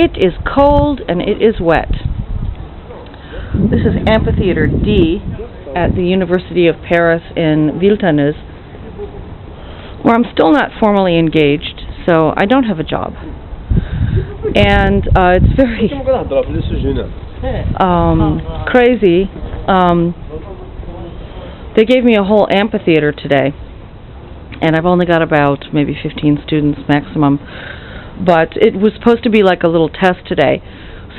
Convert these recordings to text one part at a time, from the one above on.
It is cold and it is wet. This is Amphitheater D at the University of Paris in Villetaneuse, where I'm still not formally engaged, so I don't have a job. And it's very crazy. They gave me a whole amphitheater today, and I've only got about maybe 15 students maximum. But it was supposed to be like a little test today.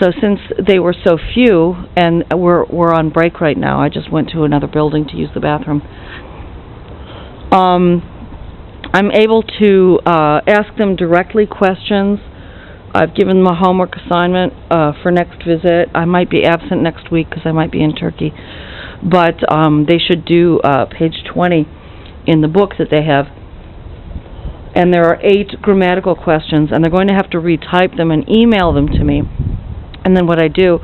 So since they were so few, and we're on break right now, I just went to another building to use the bathroom. I'm able to ask them directly questions. I've given them a homework assignment for next visit. I might be absent next week because I might be in Turkey. But they should do page 20 in the book that they have. And there are 8 grammatical questions, and they're going to have to retype them and email them to me. And then what I do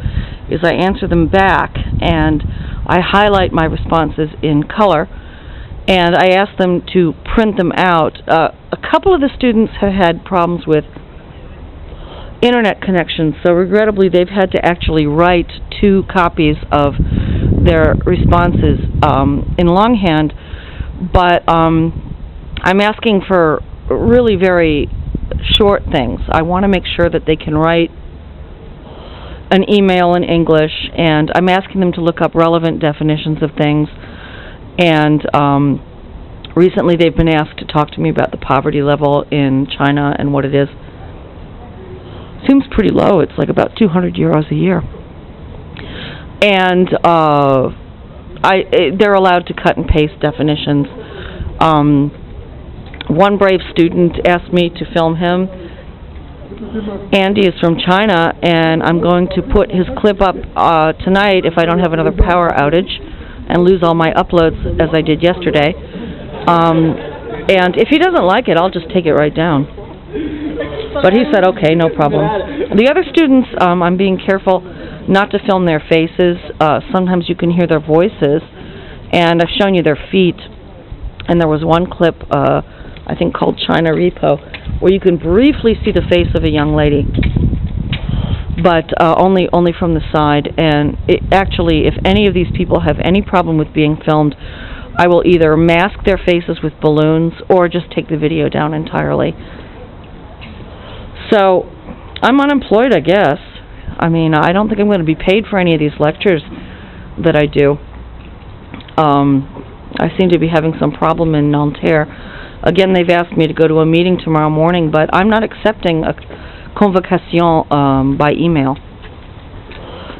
is I answer them back, and I highlight my responses in color, and I ask them to print them out. A couple of the students have had problems with internet connections, so regrettably they've had to actually write 2 copies of their responses in longhand, but I'm asking for really very short things. I want to make sure that they can write an email in English, and I'm asking them to look up relevant definitions of things. And recently they've been asked to talk to me about the poverty level in China and what it is. Seems pretty low. It's like about 200 euros a year. And they're allowed to cut and paste definitions. One brave student asked me to film him. Andy is from China, and I'm going to put his clip up tonight if I don't have another power outage and lose all my uploads as I did yesterday. And if he doesn't like it, I'll just take it right down. But he said, okay, no problem. The other students, I'm being careful not to film their faces. Sometimes you can hear their voices, and I've shown you their feet. And there was one clip, I think called China Repo, where you can briefly see the face of a young lady, but only from the side. And actually, if any of these people have any problem with being filmed, I will either mask their faces with balloons or just take the video down entirely. So, I'm unemployed, I guess. I mean, I don't think I'm going to be paid for any of these lectures that I do. I seem to be having some problem in Nanterre. Again, they've asked me to go to a meeting tomorrow morning, but I'm not accepting a convocation by email.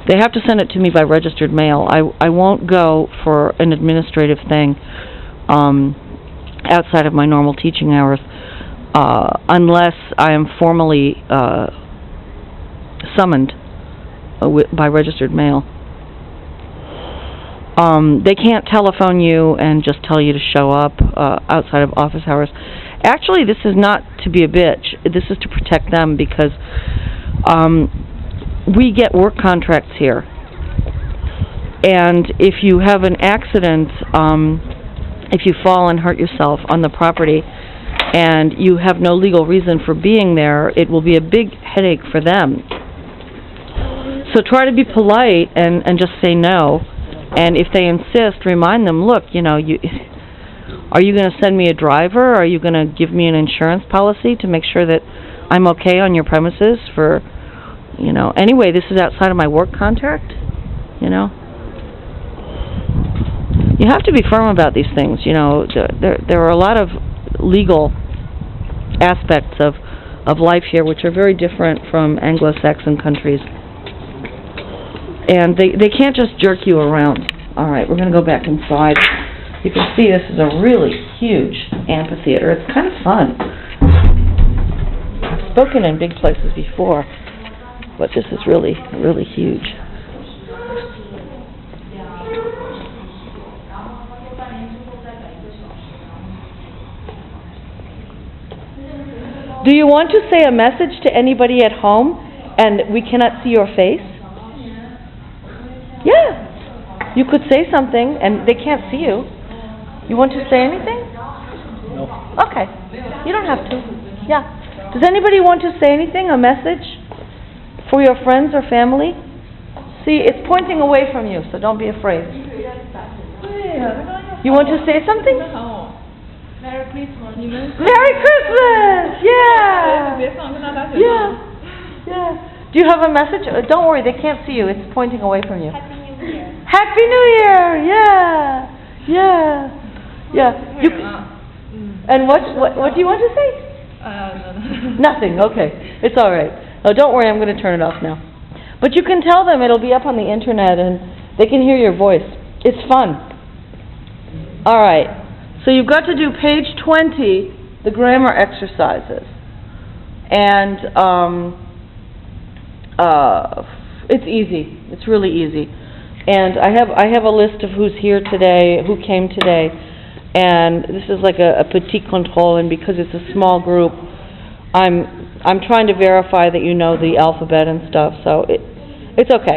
They have to send it to me by registered mail. I won't go for an administrative thing outside of my normal teaching hours unless I am formally summoned by registered mail. They can't telephone you and just tell you to show up outside of office hours. Actually, this is not to be a bitch. This is to protect them, because we get work contracts here. And if you have an accident, if you fall and hurt yourself on the property, and you have no legal reason for being there, it will be a big headache for them. So try to be polite and just say no. And if they insist, remind them, look, are you going to send me a driver? Are you going to give me an insurance policy to make sure that I'm okay on your premises for, anyway, this is outside of my work contract, You have to be firm about these things, There are a lot of legal aspects of life here which are very different from Anglo-Saxon countries. And they can't just jerk you around. All right, we're going to go back inside. You can see this is a really huge amphitheater. It's kind of fun. I've spoken in big places before, but this is really, really huge. Do you want to say a message to anybody at home and we cannot see your face? Yeah. You could say something and they can't see you. You want to say anything? No. Okay. You don't have to. Yeah. Does anybody want to say anything? A message? For your friends or family? See, it's pointing away from you, so don't be afraid. You want to say something? Merry Christmas. Merry Christmas! Yeah! Yeah. Yeah. Do you have a message? Don't worry, they can't see you. It's pointing away from you. Happy New Year. Happy New Year! Yeah! Yeah! Yeah. You, and what do you want to say? Nothing, okay. It's all right. Oh, don't worry, I'm going to turn it off now. But you can tell them it'll be up on the internet and they can hear your voice. It's fun. All right. So you've got to do page 20, the grammar exercises. And it's easy. It's really easy. And I have a list of who's here today, who came today. And this is like a petit contrôle, and because it's a small group, I'm trying to verify that you know the alphabet and stuff, so it's okay.